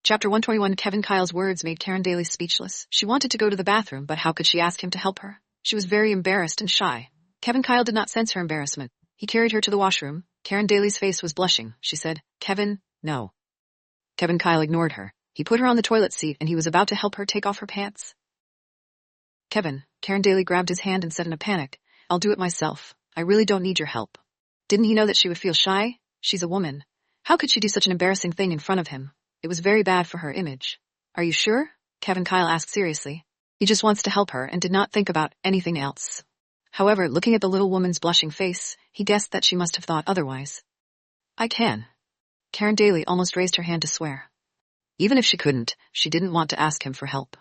Chapter 121. Kevin Kyle's words made Karen Daly speechless. She wanted to go to the bathroom, but how could she ask him to help her? She was very embarrassed and shy. Kevin Kyle did not sense her embarrassment. He carried her to the washroom. Karen Daly's face was blushing. She said, "Kevin, no." Kevin Kyle ignored her. He put her on the toilet seat and he was about to help her take off her pants. "Kevin," Karen Daly grabbed his hand and said in a panic, "I'll do it myself. I really don't need your help." Didn't he know that she would feel shy? She's a woman. How could she do such an embarrassing thing in front of him? It was very bad for her image. "Are you sure?" Kevin Kyle asked seriously. He just wants to help her and did not think about anything else. However, looking at the little woman's blushing face, he guessed that she must have thought otherwise. "I can." Karen Daly almost raised her hand to swear. Even if she couldn't, she didn't want to ask him for help.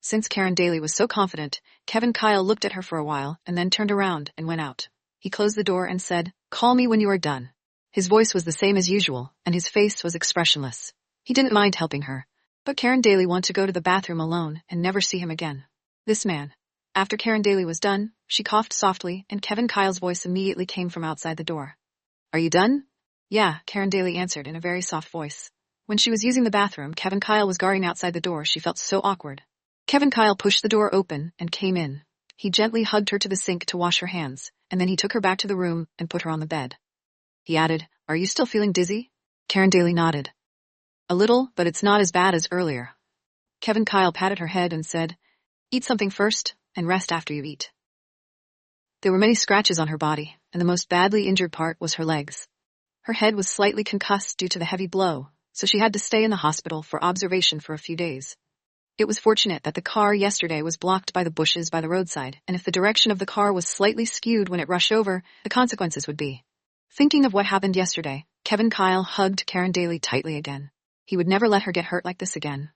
Since Karen Daly was so confident, Kevin Kyle looked at her for a while and then turned around and went out. He closed the door and said, "Call me when you are done." His voice was the same as usual, and his face was expressionless. He didn't mind helping her, but Karen Daly wanted to go to the bathroom alone and never see him again. This man. After Karen Daly was done, she coughed softly and Kevin Kyle's voice immediately came from outside the door. "Are you done?" "Yeah," Karen Daly answered in a very soft voice. When she was using the bathroom, Kevin Kyle was guarding outside the door. She felt so awkward. Kevin Kyle pushed the door open and came in. He gently hugged her to the sink to wash her hands, and then he took her back to the room and put her on the bed. He added, "Are you still feeling dizzy?" Karen Daly nodded. "A little, but it's not as bad as earlier." Kevin Kyle patted her head and said, "Eat something first, and rest after you eat." There were many scratches on her body, and the most badly injured part was her legs. Her head was slightly concussed due to the heavy blow, so she had to stay in the hospital for observation for a few days. It was fortunate that the car yesterday was blocked by the bushes by the roadside, and if the direction of the car was slightly skewed when it rushed over, the consequences would be. Thinking of what happened yesterday, Kevin Kyle hugged Karen Daly tightly again. He would never let her get hurt like this again.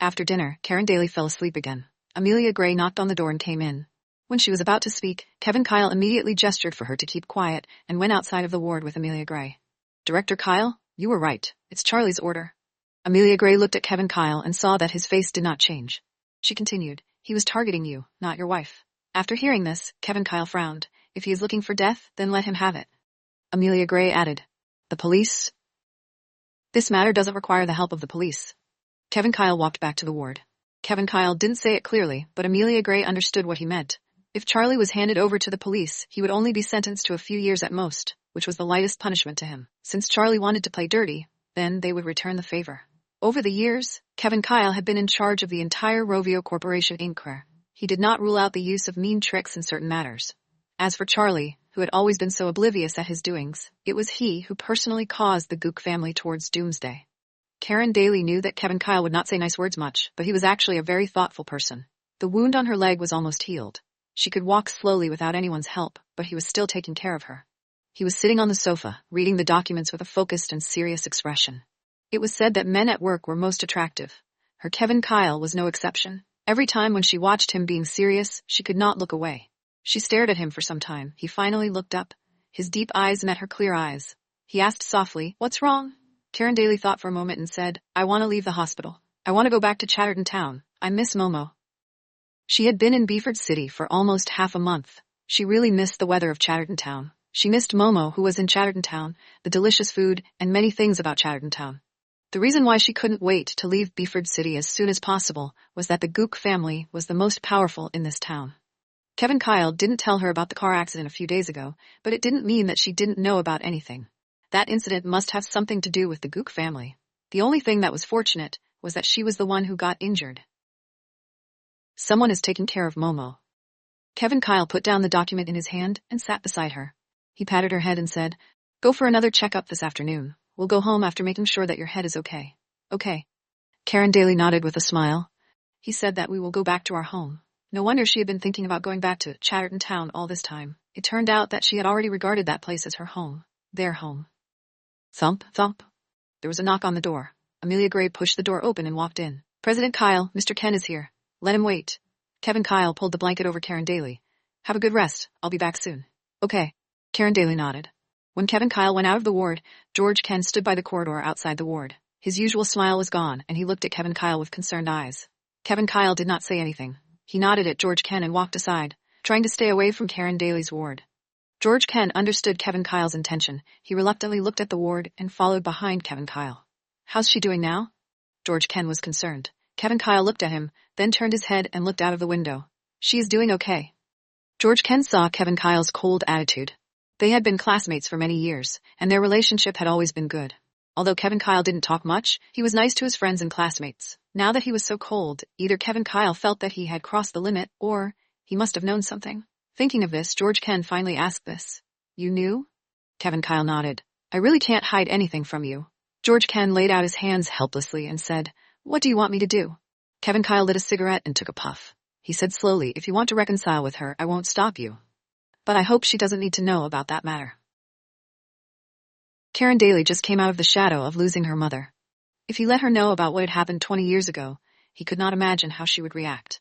After dinner, Karen Daly fell asleep again. Amelia Gray knocked on the door and came in. When she was about to speak, Kevin Kyle immediately gestured for her to keep quiet and went outside of the ward with Amelia Gray. "Director Kyle, you were right. It's Charlie's order." Amelia Gray looked at Kevin Kyle and saw that his face did not change. She continued, "He was targeting you, not your wife." After hearing this, Kevin Kyle frowned. "If he is looking for death, then let him have it." Amelia Gray added, "The police?" "This matter doesn't require the help of the police." Kevin Kyle walked back to the ward. Kevin Kyle didn't say it clearly, but Amelia Gray understood what he meant. If Charlie was handed over to the police, he would only be sentenced to a few years at most, which was the lightest punishment to him. Since Charlie wanted to play dirty, then they would return the favor. Over the years, Kevin Kyle had been in charge of the entire Rovio Corporation Inc. He did not rule out the use of mean tricks in certain matters. As for Charlie, who had always been so oblivious at his doings, it was he who personally caused the Gook family towards doomsday. Karen Daly knew that Kevin Kyle would not say nice words much, but he was actually a very thoughtful person. The wound on her leg was almost healed. She could walk slowly without anyone's help, but he was still taking care of her. He was sitting on the sofa, reading the documents with a focused and serious expression. It was said that men at work were most attractive. Her Kevin Kyle was no exception. Every time when she watched him being serious, she could not look away. She stared at him for some time. He finally looked up. His deep eyes met her clear eyes. He asked softly, "What's wrong?" Karen Daly thought for a moment and said, "I want to leave the hospital. I want to go back to Chatterton Town. I miss Momo." She had been in Beaufort City for almost half a month. She really missed the weather of Chatterton Town. She missed Momo, who was in Chatterton Town, the delicious food, and many things about Chatterton Town. The reason why she couldn't wait to leave Beaufort City as soon as possible was that the Gook family was the most powerful in this town. Kevin Kyle didn't tell her about the car accident a few days ago, but it didn't mean that she didn't know about anything. That incident must have something to do with the Gook family. The only thing that was fortunate was that she was the one who got injured. "Someone is taking care of Momo." Kevin Kyle put down the document in his hand and sat beside her. He patted her head and said, "Go for another checkup this afternoon. We'll go home after making sure that your head is okay." "Okay." Karen Daly nodded with a smile. He said that we will go back to our home. No wonder she had been thinking about going back to Chatterton Town all this time. It turned out that she had already regarded that place as her home. Their home. Thump, thump. There was a knock on the door. Amelia Gray pushed the door open and walked in. "President Kyle, Mr. Ken is here. Let him wait." Kevin Kyle pulled the blanket over Karen Daly. "Have a good rest. I'll be back soon." "Okay." Karen Daly nodded. When Kevin Kyle went out of the ward, George Ken stood by the corridor outside the ward. His usual smile was gone, and he looked at Kevin Kyle with concerned eyes. Kevin Kyle did not say anything. He nodded at George Ken and walked aside, trying to stay away from Karen Daly's ward. George Ken understood Kevin Kyle's intention. He reluctantly looked at the ward and followed behind Kevin Kyle. "How's she doing now?" George Ken was concerned. Kevin Kyle looked at him, then turned his head and looked out of the window. She is doing okay. George Ken saw Kevin Kyle's cold attitude. They had been classmates for many years, and their relationship had always been good. Although Kevin Kyle didn't talk much, he was nice to his friends and classmates. Now that he was so cold, either Kevin Kyle felt that he had crossed the limit, or he must have known something. Thinking of this, George Ken finally asked this. You knew? Kevin Kyle nodded. I really can't hide anything from you. George Ken laid out his hands helplessly and said, What do you want me to do? Kevin Kyle lit a cigarette and took a puff. He said slowly, If you want to reconcile with her, I won't stop you. But I hope she doesn't need to know about that matter. Karen Daly just came out of the shadow of losing her mother. If he let her know about what had happened 20 years ago, he could not imagine how she would react.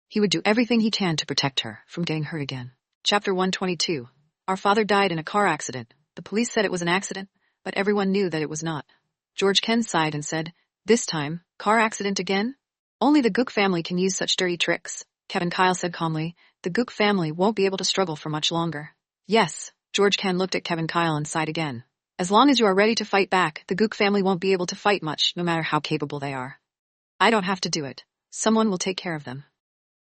He would do everything he can to protect her from getting hurt again. Chapter 122. Our father died in a car accident. The police said it was an accident, but everyone knew that it was not. George Ken sighed and said, This time, car accident again? Only the Gook family can use such dirty tricks. Kevin Kyle said calmly, The Gook family won't be able to struggle for much longer. Yes, George Ken looked at Kevin Kyle and sighed again. As long as you are ready to fight back, the Gook family won't be able to fight much, no matter how capable they are. I don't have to do it. Someone will take care of them.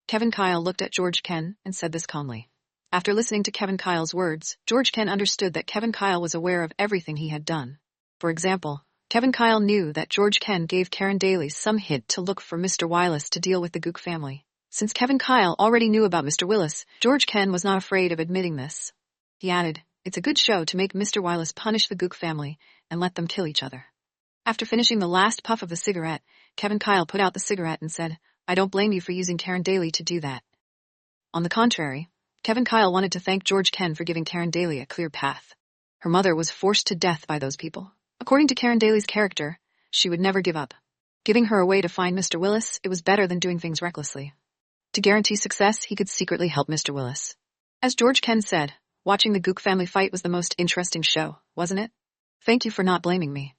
Kevin Kyle looked at George Ken and said this calmly. After listening to Kevin Kyle's words, George Ken understood that Kevin Kyle was aware of everything he had done. For example, Kevin Kyle knew that George Ken gave Karen Daly some hint to look for Mr. Willis to deal with the Gook family. Since Kevin Kyle already knew about Mr. Willis, George Ken was not afraid of admitting this. He added, It's a good show to make Mr. Willis punish the Gook family and let them kill each other. After finishing the last puff of the cigarette, Kevin Kyle put out the cigarette and said, I don't blame you for using Karen Daly to do that. On the contrary, Kevin Kyle wanted to thank George Ken for giving Karen Daly a clear path. Her mother was forced to death by those people. According to Karen Daly's character, she would never give up. Giving her a way to find Mr. Willis, it was better than doing things recklessly. To guarantee success, he could secretly help Mr. Willis. As George Ken said, watching the Gook family fight was the most interesting show, wasn't it? Thank you for not blaming me.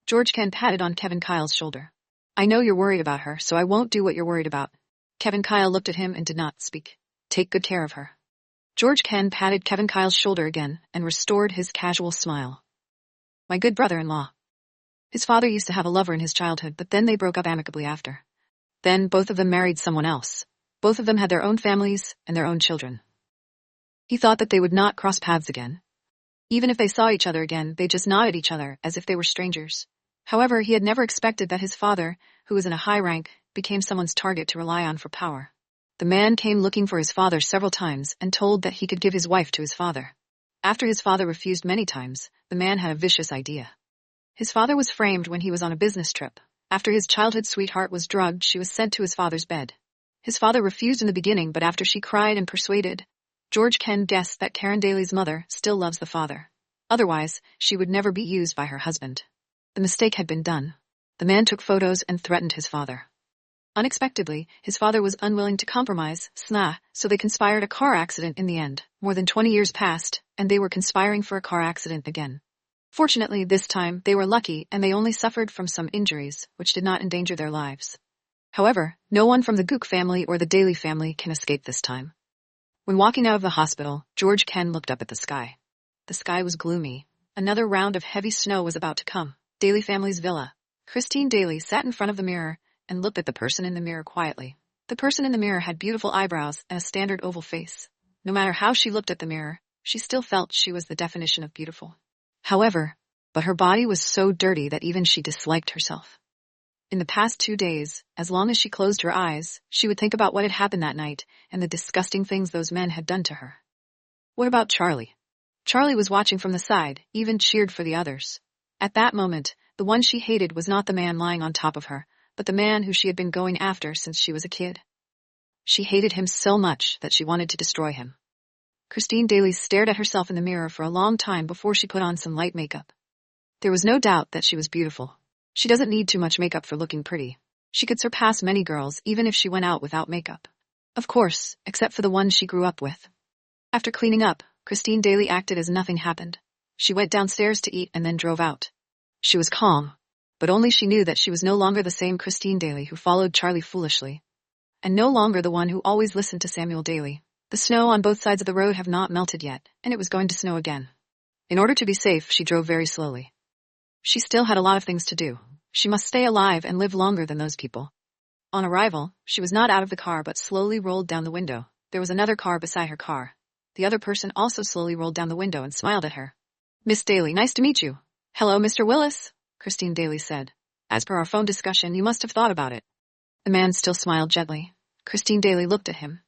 George Ken patted on Kevin Kyle's shoulder. I know you're worried about her, so I won't do what you're worried about. Kevin Kyle looked at him and did not speak. Take good care of her. George Ken patted Kevin Kyle's shoulder again and restored his casual smile. My good brother-in-law. His father used to have a lover in his childhood, but then they broke up amicably after. Then both of them married someone else. Both of them had their own families and their own children. He thought that they would not cross paths again. Even if they saw each other again, they just nod at each other as if they were strangers. However, he had never expected that his father, who was in a high rank, became someone's target to rely on for power. The man came looking for his father several times and told that he could give his wife to his father. After his father refused many times, the man had a vicious idea. His father was framed when he was on a business trip. After his childhood sweetheart was drugged, she was sent to his father's bed. His father refused in the beginning, but after she cried and persuaded, George Ken guessed that Karen Daly's mother still loves the father. Otherwise, she would never be used by her husband. The mistake had been done. The man took photos and threatened his father. Unexpectedly, his father was unwilling to compromise, so they conspired a car accident in the end. More than 20 years passed, and they were conspiring for a car accident again. Fortunately, this time, they were lucky and they only suffered from some injuries, which did not endanger their lives. However, no one from the Gook family or the Daly family can escape this time. When walking out of the hospital, George Ken looked up at the sky. The sky was gloomy. Another round of heavy snow was about to come. Daly family's villa. Christine Daly sat in front of the mirror and looked at the person in the mirror quietly. The person in the mirror had beautiful eyebrows and a standard oval face. No matter how she looked at the mirror, she still felt she was the definition of beautiful. However, but her body was so dirty that even she disliked herself. In the past 2 days, as long as she closed her eyes, she would think about what had happened that night and the disgusting things those men had done to her. What about Charlie? Charlie was watching from the side, even cheered for the others. At that moment, the one she hated was not the man lying on top of her, but the man who she had been going after since she was a kid. She hated him so much that she wanted to destroy him. Christine Daly stared at herself in the mirror for a long time before she put on some light makeup. There was no doubt that she was beautiful. She doesn't need too much makeup for looking pretty. She could surpass many girls even if she went out without makeup. Of course, except for the one she grew up with. After cleaning up, Christine Daly acted as nothing happened. She went downstairs to eat and then drove out. She was calm, but only she knew that she was no longer the same Christine Daly who followed Charlie foolishly, and no longer the one who always listened to Samuel Daly. The snow on both sides of the road have not melted yet, and it was going to snow again. In order to be safe, she drove very slowly. She still had a lot of things to do. She must stay alive and live longer than those people. On arrival, she was not out of the car but slowly rolled down the window. There was another car beside her car. The other person also slowly rolled down the window and smiled at her. Miss Daly, nice to meet you. Hello, Mr. Willis, Christine Daly said. As per our phone discussion, you must have thought about it. The man still smiled gently. Christine Daly looked at him.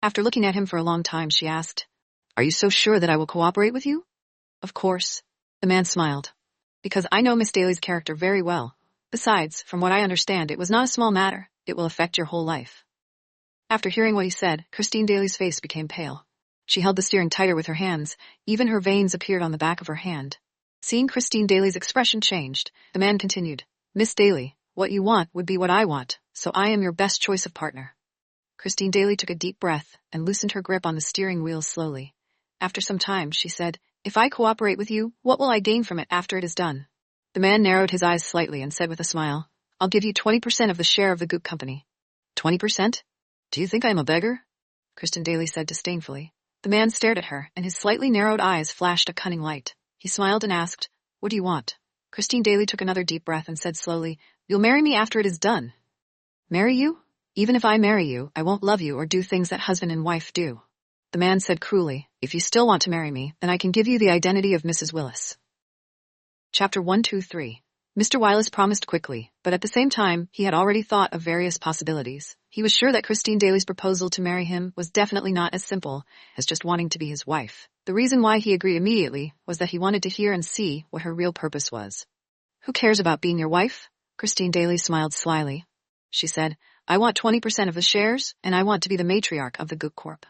After looking at him for a long time, she asked, Are you so sure that I will cooperate with you? Of course. The man smiled. Because I know Miss Daly's character very well. Besides, from what I understand, it was not a small matter. It will affect your whole life. After hearing what he said, Christine Daly's face became pale. She held the steering tighter with her hands. Even her veins appeared on the back of her hand. Seeing Christine Daly's expression changed, the man continued, Miss Daly, what you want would be what I want, so I am your best choice of partner. Christine Daly took a deep breath and loosened her grip on the steering wheel slowly. After some time, she said, If I cooperate with you, what will I gain from it after it is done? The man narrowed his eyes slightly and said with a smile, I'll give you 20% of the share of the Gook Company. 20%? Do you think I am a beggar? Christine Daly said disdainfully. The man stared at her, and his slightly narrowed eyes flashed a cunning light. He smiled and asked, What do you want? Christine Daly took another deep breath and said slowly, You'll marry me after it is done. Marry you? Even if I marry you, I won't love you or do things that husband and wife do. The man said cruelly, If you still want to marry me, then I can give you the identity of Mrs. Willis. Chapter 123. Mr. Willis promised quickly, but at the same time, he had already thought of various possibilities. He was sure that Christine Daly's proposal to marry him was definitely not as simple as just wanting to be his wife. The reason why he agreed immediately was that he wanted to hear and see what her real purpose was. Who cares about being your wife? Christine Daly smiled slyly. She said, I want 20% of the shares, and I want to be the matriarch of the Gook Corp.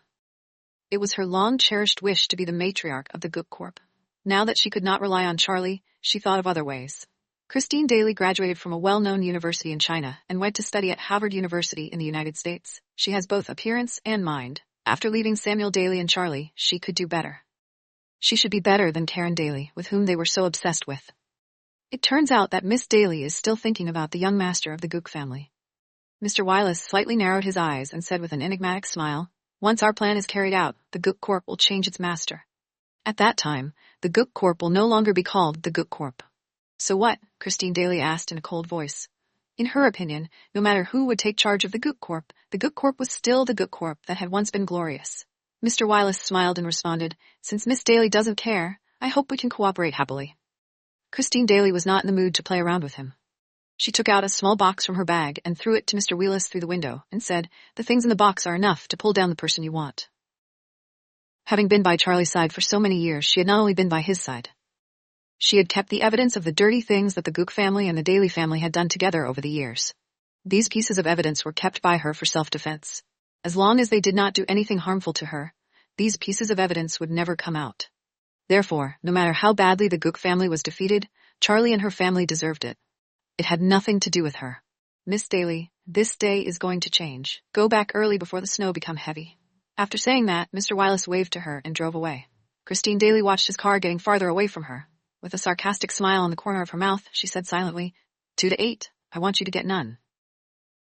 It was her long-cherished wish to be the matriarch of the Gook Corp. Now that she could not rely on Charlie, she thought of other ways. Christine Daly graduated from a well-known university in China and went to study at Harvard University in the United States. She has both appearance and mind. After leaving Samuel Daly and Charlie, she could do better. She should be better than Karen Daly, with whom they were so obsessed with. It turns out that Miss Daly is still thinking about the young master of the Gook family. Mr. Willis slightly narrowed his eyes and said with an enigmatic smile, Once our plan is carried out, the Gook Corp will change its master. At that time, the Gook Corp will no longer be called the Gook Corp. So what? Christine Daly asked in a cold voice. In her opinion, no matter who would take charge of the Gook Corp was still the Gook Corp that had once been glorious. Mr. Willis smiled and responded, Since Miss Daly doesn't care, I hope we can cooperate happily. Christine Daly was not in the mood to play around with him. She took out a small box from her bag and threw it to Mr. Willis through the window and said, The things in the box are enough to pull down the person you want. Having been by Charlie's side for so many years, she had not only been by his side. She had kept the evidence of the dirty things that the Gook family and the Daly family had done together over the years. These pieces of evidence were kept by her for self-defense. As long as they did not do anything harmful to her, these pieces of evidence would never come out. Therefore, no matter how badly the Gook family was defeated, Charlie and her family deserved it. It had nothing to do with her. Miss Daly, this day is going to change. Go back early before the snow become heavy. After saying that, Mr. Willis waved to her and drove away. Christine Daly watched his car getting farther away from her. With a sarcastic smile on the corner of her mouth, she said silently, 2 to 8, I want you to get none.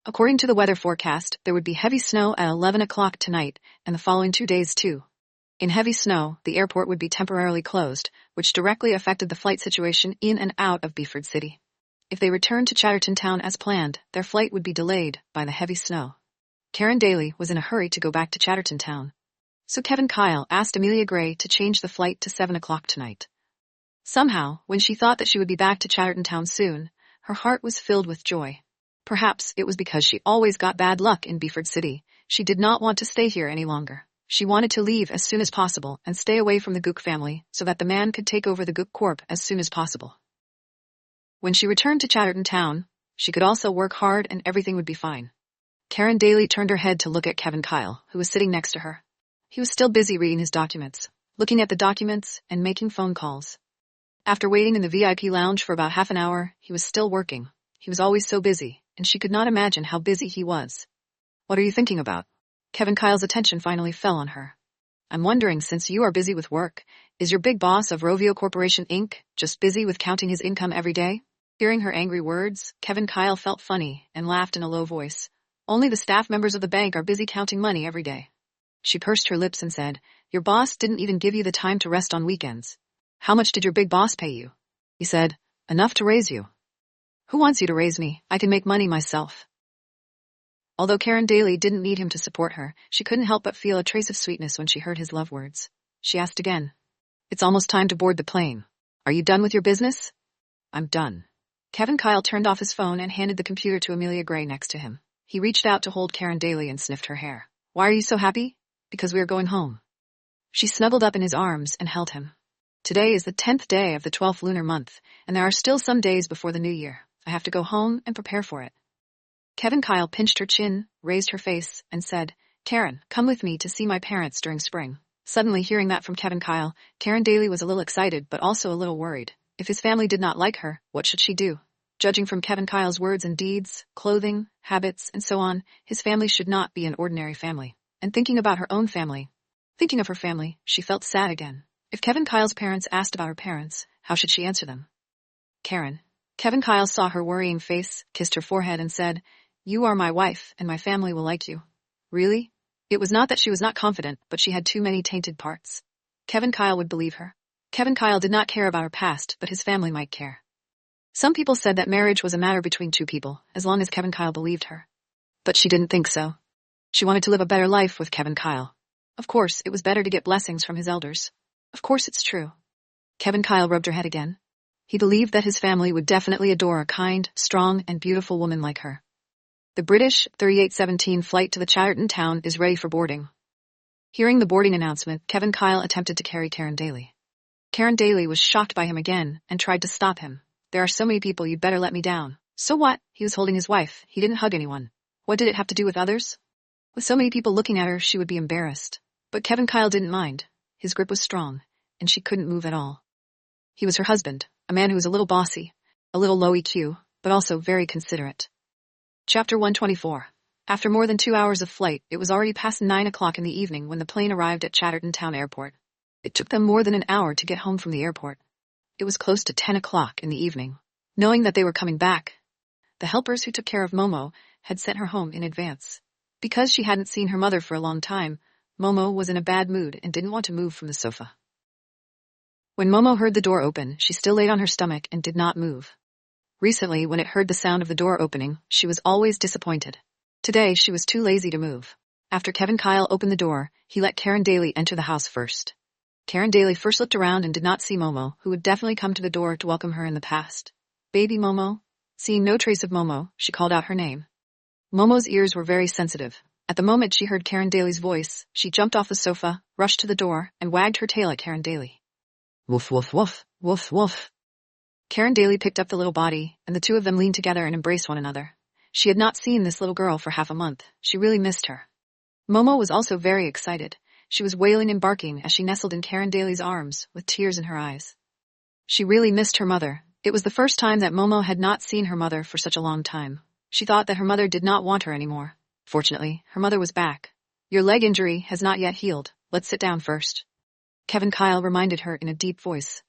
According to the weather forecast, there would be heavy snow at 11 o'clock tonight and the following 2 days too. In heavy snow, the airport would be temporarily closed, which directly affected the flight situation in and out of Beaufort City. If they returned to Chatterton Town as planned, their flight would be delayed by the heavy snow. Karen Daly was in a hurry to go back to Chatterton Town. So Kevin Kyle asked Amelia Gray to change the flight to 7 o'clock tonight. Somehow, when she thought that she would be back to Chatterton Town soon, her heart was filled with joy. Perhaps it was because she always got bad luck in Beaufort City. She did not want to stay here any longer. She wanted to leave as soon as possible and stay away from the Gook family so that the man could take over the Gook Corp as soon as possible. When she returned to Chatterton Town, she could also work hard and everything would be fine. Karen Daly turned her head to look at Kevin Kyle, who was sitting next to her. He was still busy reading his documents, looking at the documents and making phone calls. After waiting in the VIP lounge for about half an hour, he was still working. He was always so busy, and she could not imagine how busy he was. What are you thinking about? Kevin Kyle's attention finally fell on her. I'm wondering, since you are busy with work, is your big boss of Rovio Corporation Inc. just busy with counting his income every day? Hearing her angry words, Kevin Kyle felt funny and laughed in a low voice. Only the staff members of the bank are busy counting money every day. She pursed her lips and said, Your boss didn't even give you the time to rest on weekends. How much did your big boss pay you? He said, Enough to raise you. Who wants you to raise me? I can make money myself. Although Karen Daly didn't need him to support her, she couldn't help but feel a trace of sweetness when she heard his love words. She asked again. It's almost time to board the plane. Are you done with your business? I'm done. Kevin Kyle turned off his phone and handed the computer to Amelia Gray next to him. He reached out to hold Karen Daly and sniffed her hair. Why are you so happy? Because we are going home. She snuggled up in his arms and held him. Today is the 10th day of the 12th lunar month, and there are still some days before the new year. I have to go home and prepare for it. Kevin Kyle pinched her chin, raised her face, and said, Karen, come with me to see my parents during spring. Suddenly hearing that from Kevin Kyle, Karen Daly was a little excited but also a little worried. If his family did not like her, what should she do? Judging from Kevin Kyle's words and deeds, clothing, habits, and so on, his family should not be an ordinary family. And thinking about her own family, thinking of her family, she felt sad again. If Kevin Kyle's parents asked about her parents, how should she answer them? Karen. Kevin Kyle saw her worrying face, kissed her forehead, and said, You are my wife, and my family will like you. Really? It was not that she was not confident, but she had too many tainted parts. Kevin Kyle would believe her. Kevin Kyle did not care about her past, but his family might care. Some people said that marriage was a matter between two people, as long as Kevin Kyle believed her. But she didn't think so. She wanted to live a better life with Kevin Kyle. Of course, it was better to get blessings from his elders. Of course it's true. Kevin Kyle rubbed her head again. He believed that his family would definitely adore a kind, strong, and beautiful woman like her. The British 3817 flight to the Chatterton town is ready for boarding. Hearing the boarding announcement, Kevin Kyle attempted to carry Karen Daly. Karen Daly was shocked by him again and tried to stop him. There are so many people, you'd better let me down. So what? He was holding his wife. He didn't hug anyone. What did it have to do with others? With so many people looking at her, she would be embarrassed. But Kevin Kyle didn't mind. His grip was strong, and she couldn't move at all. He was her husband, a man who was a little bossy, a little low EQ, but also very considerate. Chapter 124. After more than 2 hours of flight, it was already past 9 o'clock in the evening when the plane arrived at Chatterton Town Airport. It took them more than an hour to get home from the airport. It was close to 10 o'clock in the evening. Knowing that they were coming back, the helpers who took care of Momo had sent her home in advance. Because she hadn't seen her mother for a long time, Momo was in a bad mood and didn't want to move from the sofa. When Momo heard the door open, she still laid on her stomach and did not move. Recently, when it heard the sound of the door opening, she was always disappointed. Today, she was too lazy to move. After Kevin Kyle opened the door, he let Karen Daly enter the house first. Karen Daly first looked around and did not see Momo, who would definitely come to the door to welcome her in the past. Baby Momo? Seeing no trace of Momo, she called out her name. Momo's ears were very sensitive. At the moment she heard Karen Daly's voice, she jumped off the sofa, rushed to the door, and wagged her tail at Karen Daly. Woof woof woof, woof woof. Karen Daly picked up the little body, and the two of them leaned together and embraced one another. She had not seen this little girl for half a month. She really missed her. Momo was also very excited. She was wailing and barking as she nestled in Karen Daly's arms, with tears in her eyes. She really missed her mother. It was the first time that Momo had not seen her mother for such a long time. She thought that her mother did not want her anymore. Fortunately, her mother was back. Your leg injury has not yet healed. Let's sit down first. Kevin Kyle reminded her in a deep voice.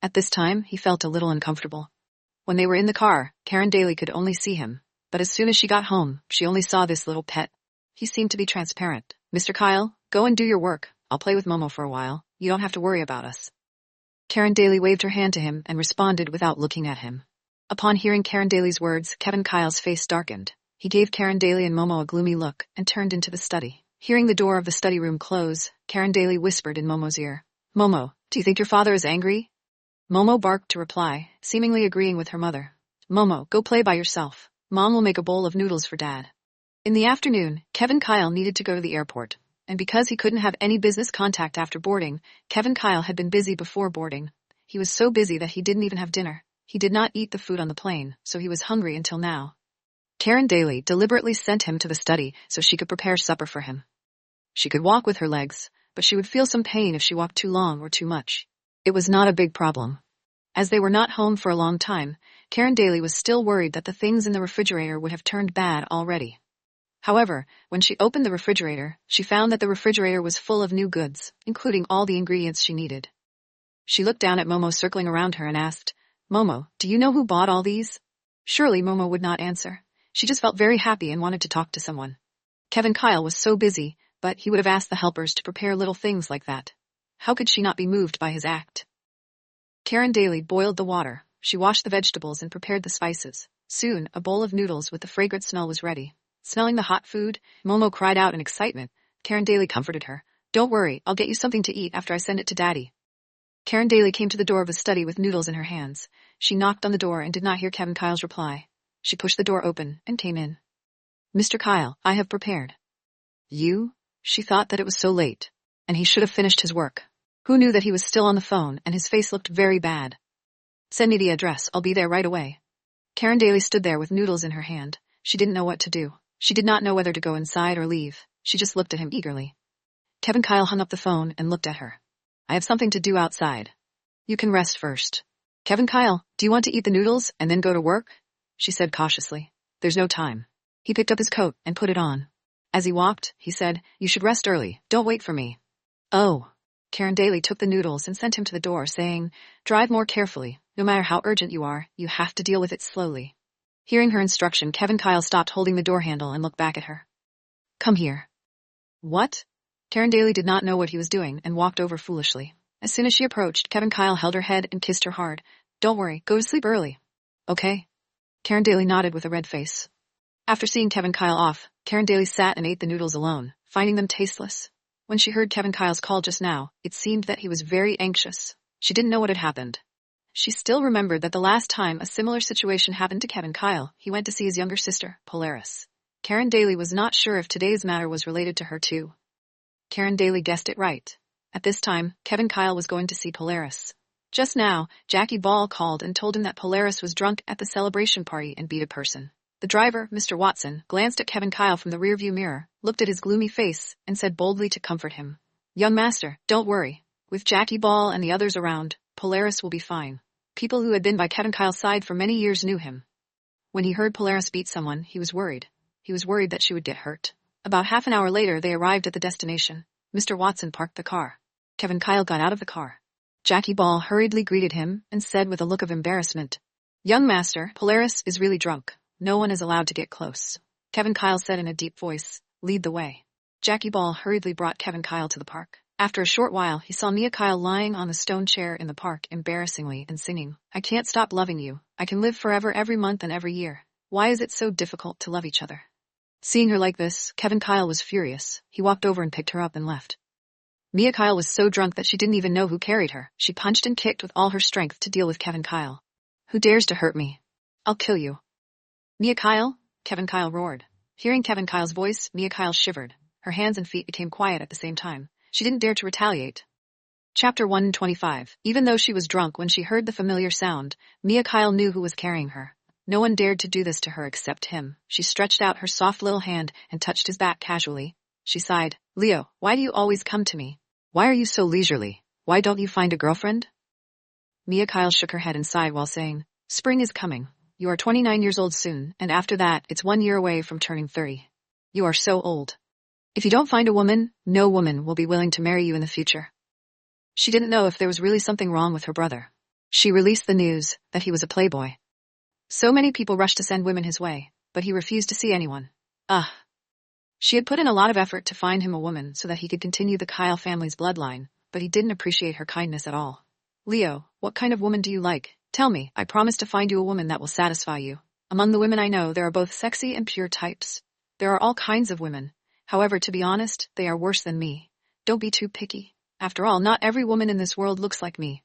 At this time, he felt a little uncomfortable. When they were in the car, Karen Daly could only see him. But as soon as she got home, she only saw this little pet. He seemed to be transparent. Mr. Kyle, go and do your work. I'll play with Momo for a while. You don't have to worry about us. Karen Daly waved her hand to him and responded without looking at him. Upon hearing Karen Daly's words, Kevin Kyle's face darkened. He gave Karen Daly and Momo a gloomy look and turned into the study. Hearing the door of the study room close, Karen Daly whispered in Momo's ear. Momo, do you think your father is angry? Momo barked to reply, seemingly agreeing with her mother. Momo, go play by yourself. Mom will make a bowl of noodles for Dad. In the afternoon, Kevin Kyle needed to go to the airport. And because he couldn't have any business contact after boarding, Kevin Kyle had been busy before boarding. He was so busy that he didn't even have dinner. He did not eat the food on the plane, so he was hungry until now. Karen Daly deliberately sent him to the study so she could prepare supper for him. She could walk with her legs, but she would feel some pain if she walked too long or too much. It was not a big problem. As they were not home for a long time, Karen Daly was still worried that the things in the refrigerator would have turned bad already. However, when she opened the refrigerator, she found that the refrigerator was full of new goods, including all the ingredients she needed. She looked down at Momo circling around her and asked, Momo, do you know who bought all these? Surely Momo would not answer. She just felt very happy and wanted to talk to someone. Kevin Kyle was so busy, but he would have asked the helpers to prepare little things like that. How could she not be moved by his act? Karen Daly boiled the water. She washed the vegetables and prepared the spices. Soon, a bowl of noodles with the fragrant smell was ready. Smelling the hot food, Momo cried out in excitement. Karen Daly comforted her. Don't worry, I'll get you something to eat after I send it to Daddy. Karen Daly came to the door of the study with noodles in her hands. She knocked on the door and did not hear Kevin Kyle's reply. She pushed the door open and came in. Mr. Kyle, I have prepared. You? She thought that it was so late. And he should have finished his work. Who knew that he was still on the phone and his face looked very bad? Send me the address, I'll be there right away. Karen Daly stood there with noodles in her hand. She didn't know what to do. She did not know whether to go inside or leave. She just looked at him eagerly. Kevin Kyle hung up the phone and looked at her. I have something to do outside. You can rest first. Kevin Kyle, do you want to eat the noodles and then go to work? She said cautiously. There's no time. He picked up his coat and put it on. As he walked, he said, You should rest early. Don't wait for me. Oh. Karen Daly took the noodles and sent him to the door, saying, Drive more carefully. No matter how urgent you are, you have to deal with it slowly. Hearing her instruction, Kevin Kyle stopped holding the door handle and looked back at her. Come here. What? Karen Daly did not know what he was doing and walked over foolishly. As soon as she approached, Kevin Kyle held her head and kissed her hard. Don't worry, go to sleep early. Okay. Karen Daly nodded with a red face. After seeing Kevin Kyle off, Karen Daly sat and ate the noodles alone, finding them tasteless. When she heard Kevin Kyle's call just now, it seemed that he was very anxious. She didn't know what had happened. She still remembered that the last time a similar situation happened to Kevin Kyle, he went to see his younger sister, Polaris. Karen Daly was not sure if today's matter was related to her too. Karen Daly guessed it right. At this time, Kevin Kyle was going to see Polaris. Just now, Jackie Ball called and told him that Polaris was drunk at the celebration party and beat a person. The driver, Mr. Watson, glanced at Kevin Kyle from the rearview mirror, looked at his gloomy face, and said boldly to comfort him, Young master, don't worry. With Jackie Ball and the others around, Polaris will be fine. People who had been by Kevin Kyle's side for many years knew him. When he heard Polaris beat someone, he was worried. He was worried that she would get hurt. About half an hour later, they arrived at the destination. Mr. Watson parked the car. Kevin Kyle got out of the car. Jackie Ball hurriedly greeted him and said with a look of embarrassment, Young master, Polaris is really drunk. No one is allowed to get close. Kevin Kyle said in a deep voice, Lead the way. Jackie Ball hurriedly brought Kevin Kyle to the park. After a short while, he saw Mia Kyle lying on the stone chair in the park embarrassingly and singing, I can't stop loving you. I can live forever every month and every year. Why is it so difficult to love each other? Seeing her like this, Kevin Kyle was furious. He walked over and picked her up and left. Mia Kyle was so drunk that she didn't even know who carried her. She punched and kicked with all her strength to deal with Kevin Kyle. Who dares to hurt me? I'll kill you. Mia Kyle? Kevin Kyle roared. Hearing Kevin Kyle's voice, Mia Kyle shivered. Her hands and feet became quiet at the same time. She didn't dare to retaliate. Chapter 125. Even though she was drunk when she heard the familiar sound, Mia Kyle knew who was carrying her. No one dared to do this to her except him. She stretched out her soft little hand and touched his back casually. She sighed. Leo, why do you always come to me? Why are you so leisurely? Why don't you find a girlfriend? Mia Kyle shook her head and sighed while saying, Spring is coming. You are 29 years old soon, and after that, it's 1 year away from turning 30. You are so old. If you don't find a woman, no woman will be willing to marry you in the future. She didn't know if there was really something wrong with her brother. She released the news that he was a playboy. So many people rushed to send women his way, but he refused to see anyone. She had put in a lot of effort to find him a woman so that he could continue the Kyle family's bloodline, but he didn't appreciate her kindness at all. Leo, what kind of woman do you like? Tell me, I promise to find you a woman that will satisfy you. Among the women I know, there are both sexy and pure types. There are all kinds of women. However, to be honest, they are worse than me. Don't be too picky. After all, not every woman in this world looks like me.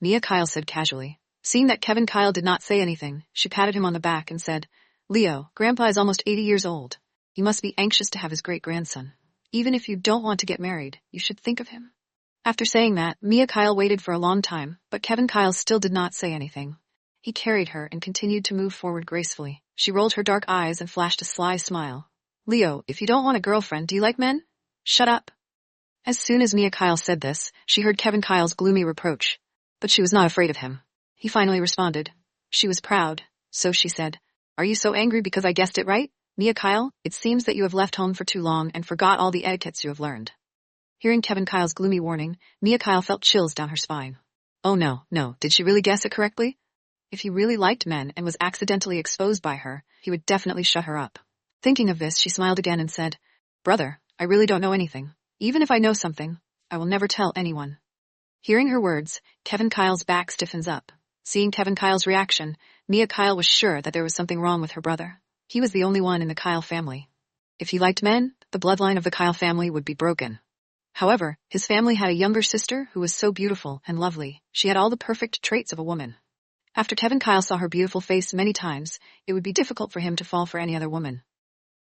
Mia Kyle said casually. Seeing that Kevin Kyle did not say anything, she patted him on the back and said, Leo, Grandpa is almost 80 years old. He must be anxious to have his great-grandson. Even if you don't want to get married, you should think of him. After saying that, Mia Kyle waited for a long time, but Kevin Kyle still did not say anything. He carried her and continued to move forward gracefully. She rolled her dark eyes and flashed a sly smile. Leo, if you don't want a girlfriend, do you like men? Shut up. As soon as Mia Kyle said this, she heard Kevin Kyle's gloomy reproach. But she was not afraid of him. He finally responded. She was proud, so she said, Are you so angry because I guessed it right? Mia Kyle, it seems that you have left home for too long and forgot all the etiquettes you have learned. Hearing Kevin Kyle's gloomy warning, Mia Kyle felt chills down her spine. Oh no, did she really guess it correctly? If he really liked men and was accidentally exposed by her, he would definitely shut her up. Thinking of this, she smiled again and said, Brother, I really don't know anything. Even if I know something, I will never tell anyone. Hearing her words, Kevin Kyle's back stiffens up. Seeing Kevin Kyle's reaction, Mia Kyle was sure that there was something wrong with her brother. He was the only one in the Kyle family. If he liked men, the bloodline of the Kyle family would be broken. However, his family had a younger sister who was so beautiful and lovely. She had all the perfect traits of a woman. After Kevin Kyle saw her beautiful face many times, it would be difficult for him to fall for any other woman.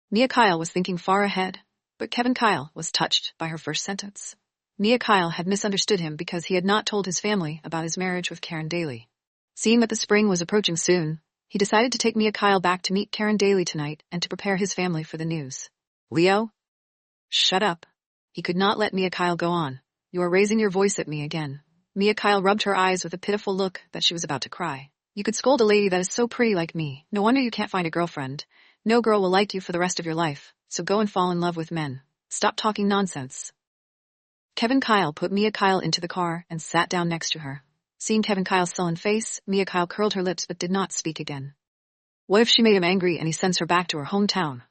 Mia Kyle was thinking far ahead, but Kevin Kyle was touched by her first sentence. Mia Kyle had misunderstood him because he had not told his family about his marriage with Karen Daly. Seeing that the spring was approaching soon, he decided to take Mia Kyle back to meet Karen Daly tonight and to prepare his family for the news. Leo? Shut up. He could not let Mia Kyle go on. You are raising your voice at me again. Mia Kyle rubbed her eyes with a pitiful look that she was about to cry. You could scold a lady that is so pretty like me. No wonder you can't find a girlfriend. No girl will like you for the rest of your life, so go and fall in love with men. Stop talking nonsense. Kevin Kyle put Mia Kyle into the car and sat down next to her. Seeing Kevin Kyle's sullen face, Mia Kyle curled her lips but did not speak again. What if she made him angry and he sends her back to her hometown?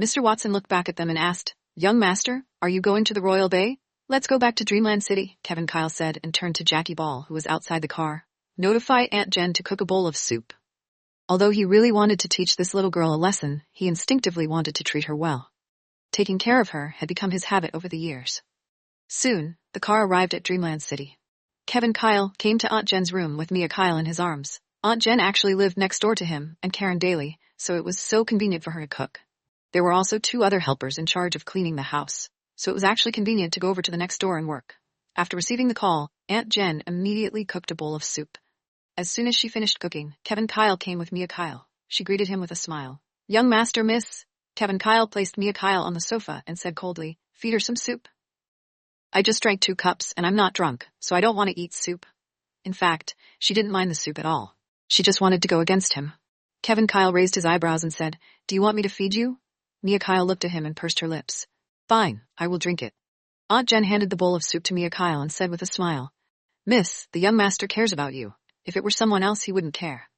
Mr. Watson looked back at them and asked, Young master, are you going to the Royal Bay? Let's go back to Dreamland City, Kevin Kyle said and turned to Jackie Ball, who was outside the car. Notify Aunt Jen to cook a bowl of soup. Although he really wanted to teach this little girl a lesson, he instinctively wanted to treat her well. Taking care of her had become his habit over the years. Soon, the car arrived at Dreamland City. Kevin Kyle came to Aunt Jen's room with Mia Kyle in his arms. Aunt Jen actually lived next door to him and Karen Daly, so it was so convenient for her to cook. There were also 2 other helpers in charge of cleaning the house, so it was actually convenient to go over to the next door and work. After receiving the call, Aunt Jen immediately cooked a bowl of soup. As soon as she finished cooking, Kevin Kyle came with Mia Kyle. She greeted him with a smile. Young master, miss. Kevin Kyle placed Mia Kyle on the sofa and said coldly, Feed her some soup. I just drank 2 cups and I'm not drunk, so I don't want to eat soup. In fact, she didn't mind the soup at all. She just wanted to go against him. Kevin Kyle raised his eyebrows and said, Do you want me to feed you? Mia Kyle looked at him and pursed her lips. Fine, I will drink it. Aunt Jen handed the bowl of soup to Mia Kyle and said with a smile, Miss, the young master cares about you. If it were someone else, he wouldn't care.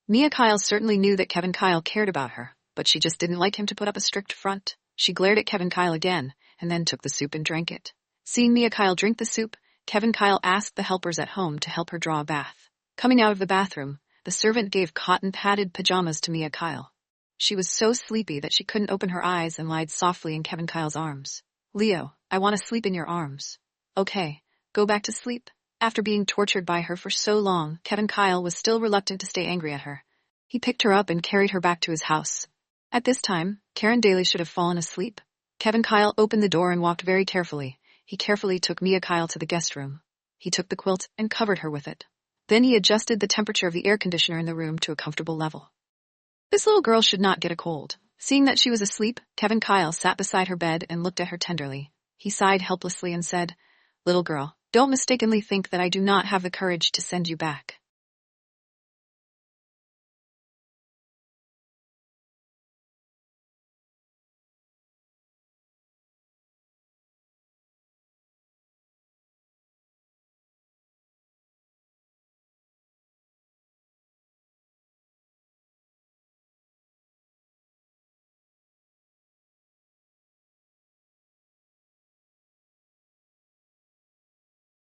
Mia Kyle certainly knew that Kevin Kyle cared about her, but she just didn't like him to put up a strict front. She glared at Kevin Kyle again, and then took the soup and drank it. Seeing Mia Kyle drink the soup, Kevin Kyle asked the helpers at home to help her draw a bath. Coming out of the bathroom, the servant gave cotton-padded pajamas to Mia Kyle. She was so sleepy that she couldn't open her eyes and lied softly in Kevin Kyle's arms. Leo, I want to sleep in your arms. Okay, go back to sleep. After being tortured by her for so long, Kevin Kyle was still reluctant to stay angry at her. He picked her up and carried her back to his house. At this time, Karen Daly should have fallen asleep. Kevin Kyle opened the door and walked very carefully. He carefully took Mia Kyle to the guest room. He took the quilt and covered her with it. Then he adjusted the temperature of the air conditioner in the room to a comfortable level. This little girl should not get a cold. Seeing that she was asleep, Kevin Kyle sat beside her bed and looked at her tenderly. He sighed helplessly and said, Little girl, don't mistakenly think that I do not have the courage to send you back.